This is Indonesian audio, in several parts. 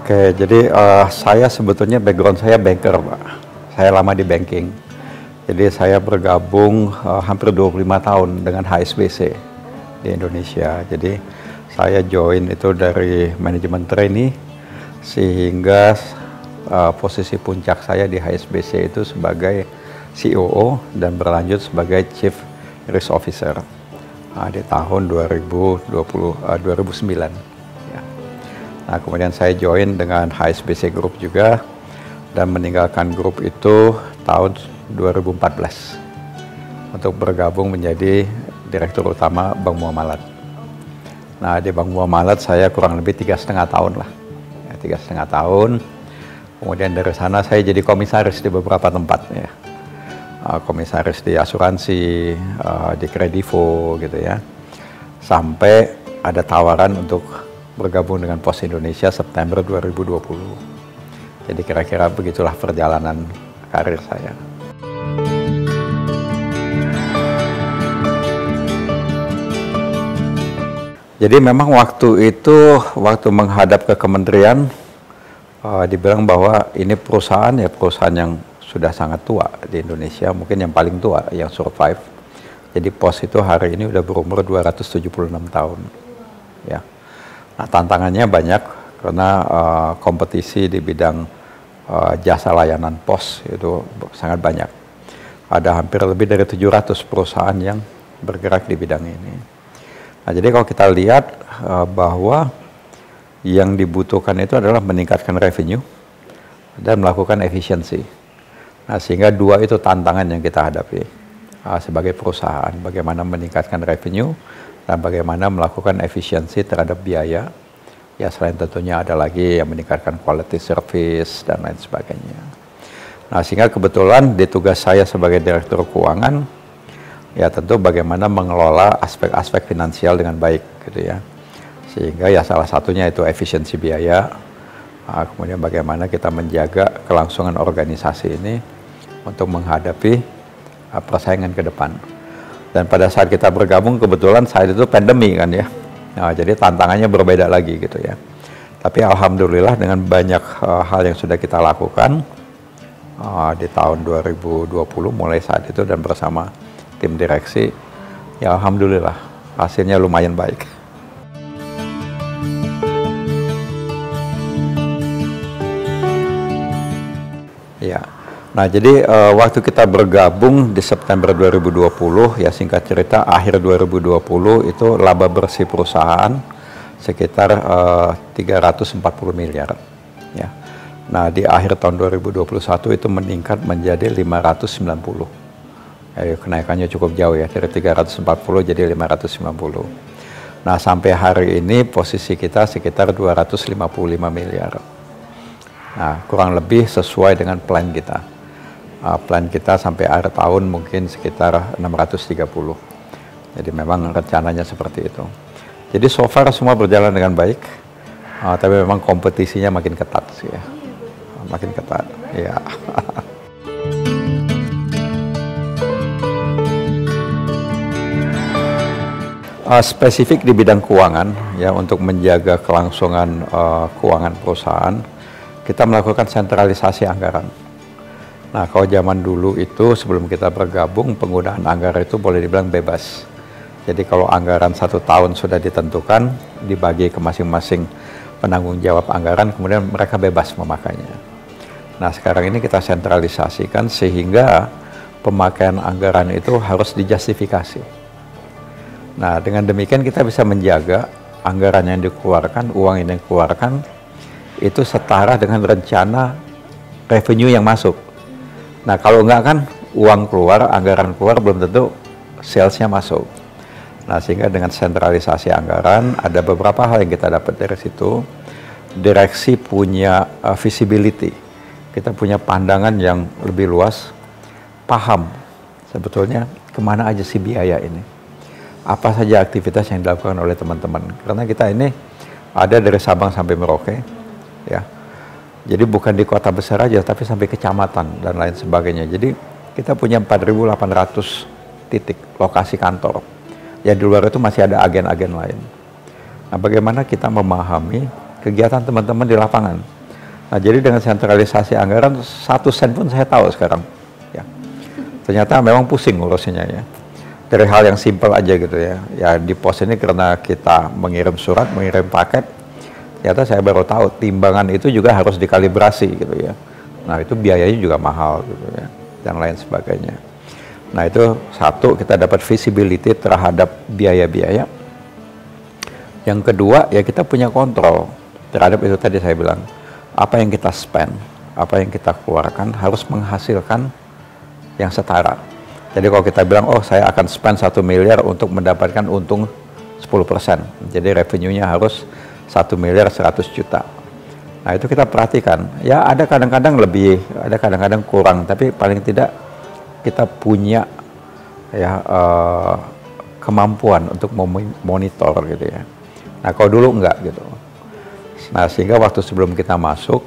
Oke, jadi saya sebetulnya background saya banker, Pak. Saya lama di banking. Jadi saya bergabung hampir 25 tahun dengan HSBC di Indonesia. Jadi saya join itu dari manajemen trainee sehingga posisi puncak saya di HSBC itu sebagai COO dan berlanjut sebagai Chief Risk Officer di tahun 2009. Ya. Nah, kemudian saya join dengan HSBC Group juga dan meninggalkan grup itu tahun 2014 untuk bergabung menjadi Direktur Utama Bank Muamalat. Nah, di Bank Muamalat saya kurang lebih 3,5 tahun lah, ya, 3,5 tahun. Kemudian dari sana saya jadi komisaris di beberapa tempat, ya. Komisaris di asuransi, di Kredivo gitu ya. Sampai ada tawaran untuk bergabung dengan Pos Indonesia September 2020. Jadi kira-kira begitulah perjalanan karir saya. Jadi memang waktu itu, waktu menghadap ke kementerian, dibilang bahwa ini perusahaan yang sudah sangat tua di Indonesia, mungkin yang paling tua yang survive. Jadi Pos itu hari ini udah berumur 276 tahun. Ya. Nah, tantangannya banyak karena kompetisi di bidang jasa layanan pos itu sangat banyak. Ada hampir lebih dari 700 perusahaan yang bergerak di bidang ini. Nah, jadi kalau kita lihat bahwa yang dibutuhkan itu adalah meningkatkan revenue dan melakukan efisiensi. Nah, sehingga dua itu tantangan yang kita hadapi sebagai perusahaan, bagaimana meningkatkan revenue dan bagaimana melakukan efisiensi terhadap biaya. Ya, selain tentunya ada lagi yang meningkatkan quality service dan lain sebagainya. Nah, sehingga kebetulan di tugas saya sebagai Direktur Keuangan, ya tentu bagaimana mengelola aspek-aspek finansial dengan baik gitu ya. Sehingga ya salah satunya itu efisiensi biaya, kemudian bagaimana kita menjaga kelangsungan organisasi ini untuk menghadapi persaingan ke depan. Dan pada saat kita bergabung kebetulan saat itu pandemi kan ya. Nah, jadi tantangannya berbeda lagi gitu ya. Tapi alhamdulillah dengan banyak hal yang sudah kita lakukan di tahun 2020 mulai saat itu dan bersama tim direksi, ya alhamdulillah hasilnya lumayan baik. Ya. Nah, jadi waktu kita bergabung di September 2020, ya singkat cerita akhir 2020 itu laba bersih perusahaan sekitar 340 miliar. Ya. Nah, di akhir tahun 2021 itu meningkat menjadi 590. Kenaikannya cukup jauh ya, dari 340 jadi 590. Nah, sampai hari ini posisi kita sekitar 255 miliar. Nah, kurang lebih sesuai dengan plan kita. Plan kita sampai akhir tahun mungkin sekitar 630. Jadi memang rencananya seperti itu. Jadi so far semua berjalan dengan baik, tapi memang kompetisinya makin ketat sih ya. Makin ketat, ya. Spesifik di bidang keuangan, ya untuk menjaga kelangsungan keuangan perusahaan, kita melakukan sentralisasi anggaran. Nah, kalau zaman dulu itu sebelum kita bergabung, penggunaan anggaran itu boleh dibilang bebas. Jadi kalau anggaran 1 tahun sudah ditentukan, dibagi ke masing-masing penanggung jawab anggaran, kemudian mereka bebas memakainya. Nah, sekarang ini kita sentralisasikan sehingga pemakaian anggaran itu harus dijustifikasi. Nah, dengan demikian kita bisa menjaga anggaran yang dikeluarkan, uang yang dikeluarkan, itu setara dengan rencana revenue yang masuk. Nah, kalau enggak kan uang keluar, anggaran keluar, belum tentu salesnya masuk. Nah, sehingga dengan sentralisasi anggaran, ada beberapa hal yang kita dapat dari situ. Direksi punya visibility, kita punya pandangan yang lebih luas, paham sebetulnya kemana aja sih biaya ini. Apa saja aktivitas yang dilakukan oleh teman-teman. Karena kita ini ada dari Sabang sampai Merauke, ya. Jadi bukan di kota besar aja, tapi sampai kecamatan dan lain sebagainya. Jadi kita punya 4.800 titik lokasi kantor. Ya di luar itu masih ada agen-agen lain. Nah, bagaimana kita memahami kegiatan teman-teman di lapangan? Nah, jadi dengan sentralisasi anggaran 1 sen pun saya tahu sekarang. Ya. Ternyata memang pusing ngurusinnya ya. Dari hal yang simpel aja gitu ya. Ya di pos ini karena kita mengirim surat, mengirim paket, ternyata saya baru tahu timbangan itu juga harus dikalibrasi gitu ya. Nah itu biayanya juga mahal gitu ya, dan lain sebagainya. Nah itu satu, kita dapat visibility terhadap biaya-biaya. Yang kedua ya kita punya kontrol terhadap itu tadi saya bilang, apa yang kita spend, apa yang kita keluarkan harus menghasilkan yang setara. Jadi kalau kita bilang, oh saya akan spend 1 miliar untuk mendapatkan untung 10%. Jadi revenue-nya harus 1 miliar 100 juta. Nah itu kita perhatikan, ya ada kadang-kadang lebih, ada kadang-kadang kurang, tapi paling tidak kita punya ya kemampuan untuk memonitor gitu ya. Nah kalau dulu enggak gitu. Nah sehingga waktu sebelum kita masuk,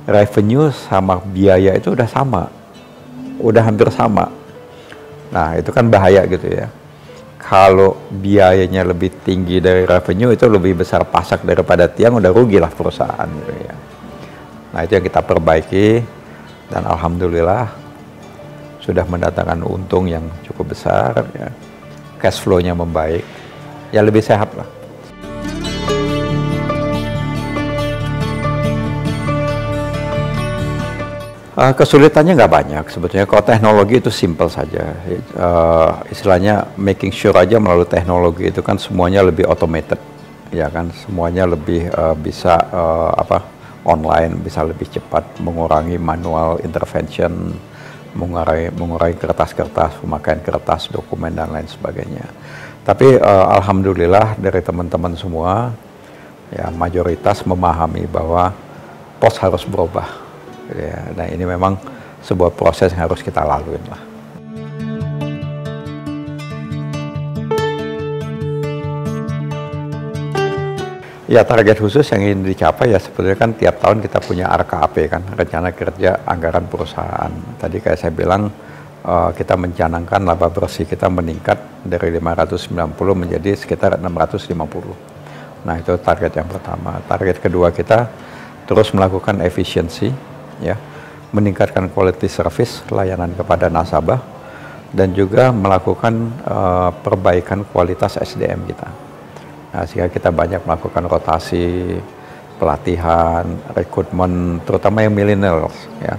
revenue sama biaya itu udah sama, udah hampir sama. Nah itu kan bahaya gitu ya. Kalau biayanya lebih tinggi dari revenue, itu lebih besar pasak daripada tiang, udah rugilah perusahaan gitu ya. Nah itu yang kita perbaiki, dan alhamdulillah sudah mendatangkan untung yang cukup besar ya. Cash flow-nya membaik, ya lebih sehat lah. Kesulitannya nggak banyak sebetulnya. Kalau teknologi itu simple saja. Istilahnya making sure aja melalui teknologi itu kan semuanya lebih automated, ya kan. Semuanya lebih bisa online, bisa lebih cepat, mengurangi manual intervention, mengurangi kertas-kertas, pemakaian kertas, dokumen dan lain sebagainya. Tapi alhamdulillah dari teman-teman semua, ya mayoritas memahami bahwa pos harus berubah. Ya, nah ini memang sebuah proses yang harus kita laluin lah. Ya target khusus yang ingin dicapai ya sebetulnya kan tiap tahun kita punya RKAP kan, rencana kerja anggaran perusahaan. Tadi kayak saya bilang kita mencanangkan laba bersih kita meningkat dari 590 menjadi sekitar 650. Nah itu target yang pertama. Target kedua kita terus melakukan efisiensi, ya, meningkatkan quality service layanan kepada nasabah, dan juga melakukan perbaikan kualitas SDM kita. Nah, sehingga kita banyak melakukan rotasi, pelatihan, rekrutmen, terutama yang millennials, ya.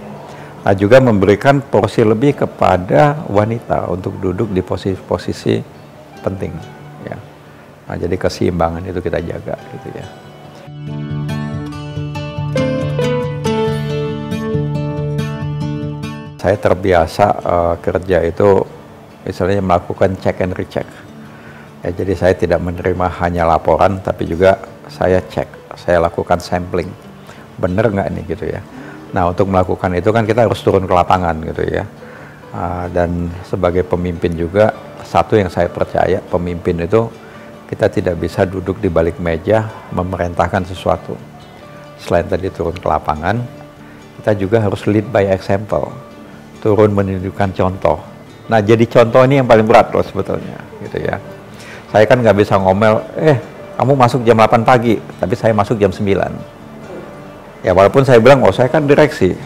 Nah, juga memberikan porsi lebih kepada wanita untuk duduk di posisi-posisi penting, ya. Nah, jadi keseimbangan itu kita jaga, gitu ya. Saya terbiasa kerja itu misalnya melakukan check and recheck. Ya, jadi saya tidak menerima hanya laporan, tapi juga saya cek, saya lakukan sampling. Bener nggak nih gitu ya. Nah untuk melakukan itu kan kita harus turun ke lapangan gitu ya. Dan sebagai pemimpin juga, satu yang saya percaya, pemimpin itu kita tidak bisa duduk di balik meja memerintahkan sesuatu. Selain tadi turun ke lapangan, kita juga harus lead by example. Turun menunjukkan contoh. Nah jadi contoh ini yang paling berat loh sebetulnya gitu ya. Saya kan nggak bisa ngomel, kamu masuk jam 8 pagi, tapi saya masuk jam 9. Ya walaupun saya bilang, oh saya kan direksi,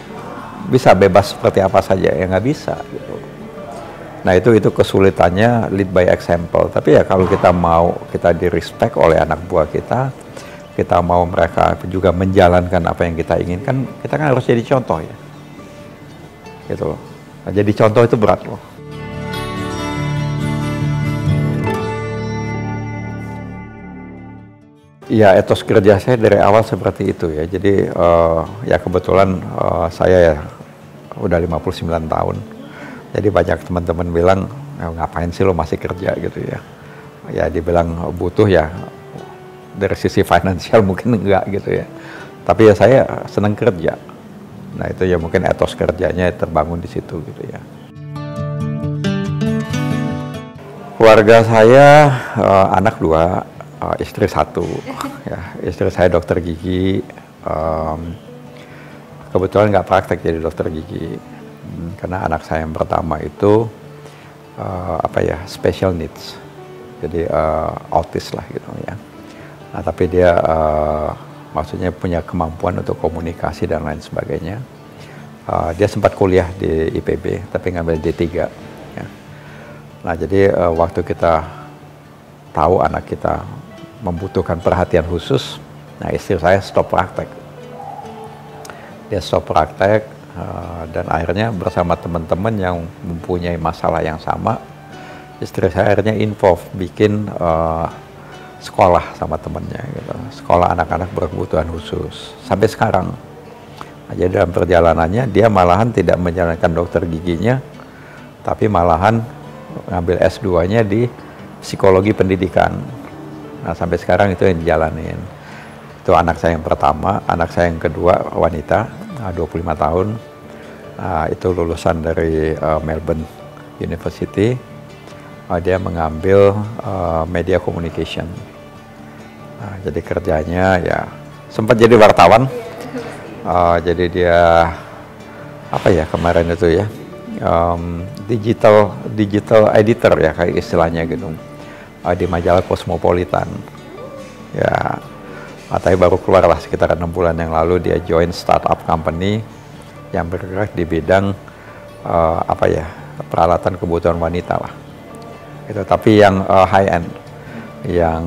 bisa bebas seperti apa saja, ya nggak bisa gitu. Nah itu kesulitannya lead by example. Tapi ya kalau kita mau kita di respect oleh anak buah kita mau mereka juga menjalankan apa yang kita inginkan, kita kan harus jadi contoh ya. Gitu loh. Nah, jadi contoh itu berat loh. Ya etos kerja saya dari awal seperti itu ya. Jadi ya kebetulan saya ya udah 59 tahun. Jadi banyak teman-teman bilang, ngapain sih lo masih kerja gitu ya. Ya dibilang butuh ya, dari sisi finansial mungkin enggak gitu ya. Tapi ya saya senang kerja. Nah itu ya mungkin etos kerjanya terbangun di situ gitu ya. Keluarga saya anak 2, istri 1. Ya, istri saya dokter gigi. Kebetulan nggak praktek jadi dokter gigi. Karena anak saya yang pertama itu special needs. Jadi autis lah gitu ya. Nah tapi dia maksudnya punya kemampuan untuk komunikasi dan lain sebagainya. Dia sempat kuliah di IPB, tapi ngambil D3. Ya. Nah, jadi waktu kita tahu anak kita membutuhkan perhatian khusus, nah istri saya stop praktek. Dia stop praktek, dan akhirnya bersama teman-teman yang mempunyai masalah yang sama, istri saya akhirnya involve bikin sekolah sama temennya gitu. Sekolah anak-anak berkebutuhan khusus sampai sekarang. Nah, jadi dalam perjalanannya dia malahan tidak menjalankan dokter giginya, tapi malahan ngambil S2-nya di psikologi pendidikan. Nah, sampai sekarang itu yang dijalanin. Itu anak saya yang pertama. Anak saya yang kedua wanita, 25 tahun. Itu lulusan dari Melbourne University. Dia mengambil media communication. Jadi kerjanya ya sempat jadi wartawan. Jadi dia apa ya kemarin itu ya, digital editor ya kayak istilahnya gitu, di majalah Cosmopolitan. Ya, tapi baru keluar lah sekitar 6 bulan yang lalu. Dia join startup company yang bergerak di bidang apa ya, peralatan kebutuhan wanita lah. Gitu. Tapi yang high end, yang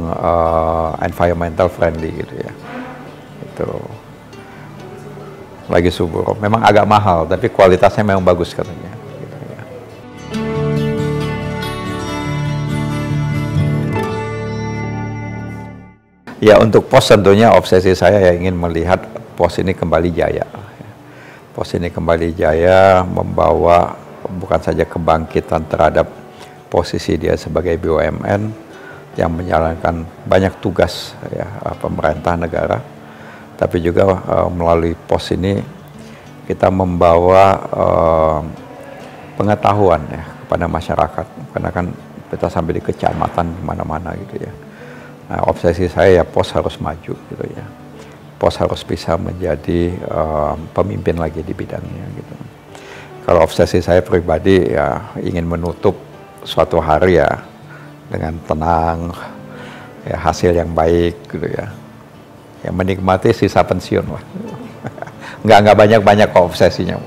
environmental friendly gitu ya. Itu lagi subur. Memang agak mahal, tapi kualitasnya memang bagus katanya. Gitu ya. Ya, untuk POS tentunya obsesi saya ya ingin melihat POS ini kembali jaya. POS ini kembali jaya, membawa bukan saja kebangkitan terhadap posisi dia sebagai BUMN yang menjalankan banyak tugas ya, pemerintah negara, tapi juga melalui POS ini kita membawa pengetahuan ya kepada masyarakat, karena kan kita sampai di kecamatan mana-mana gitu ya. Nah, obsesi saya ya POS harus maju gitu ya. POS harus bisa menjadi pemimpin lagi di bidangnya gitu. Kalau obsesi saya pribadi ya ingin menutup suatu hari ya dengan tenang, ya hasil yang baik gitu ya. Ya menikmati sisa pensiun lah. Nggak banyak-banyak kok obsesinya.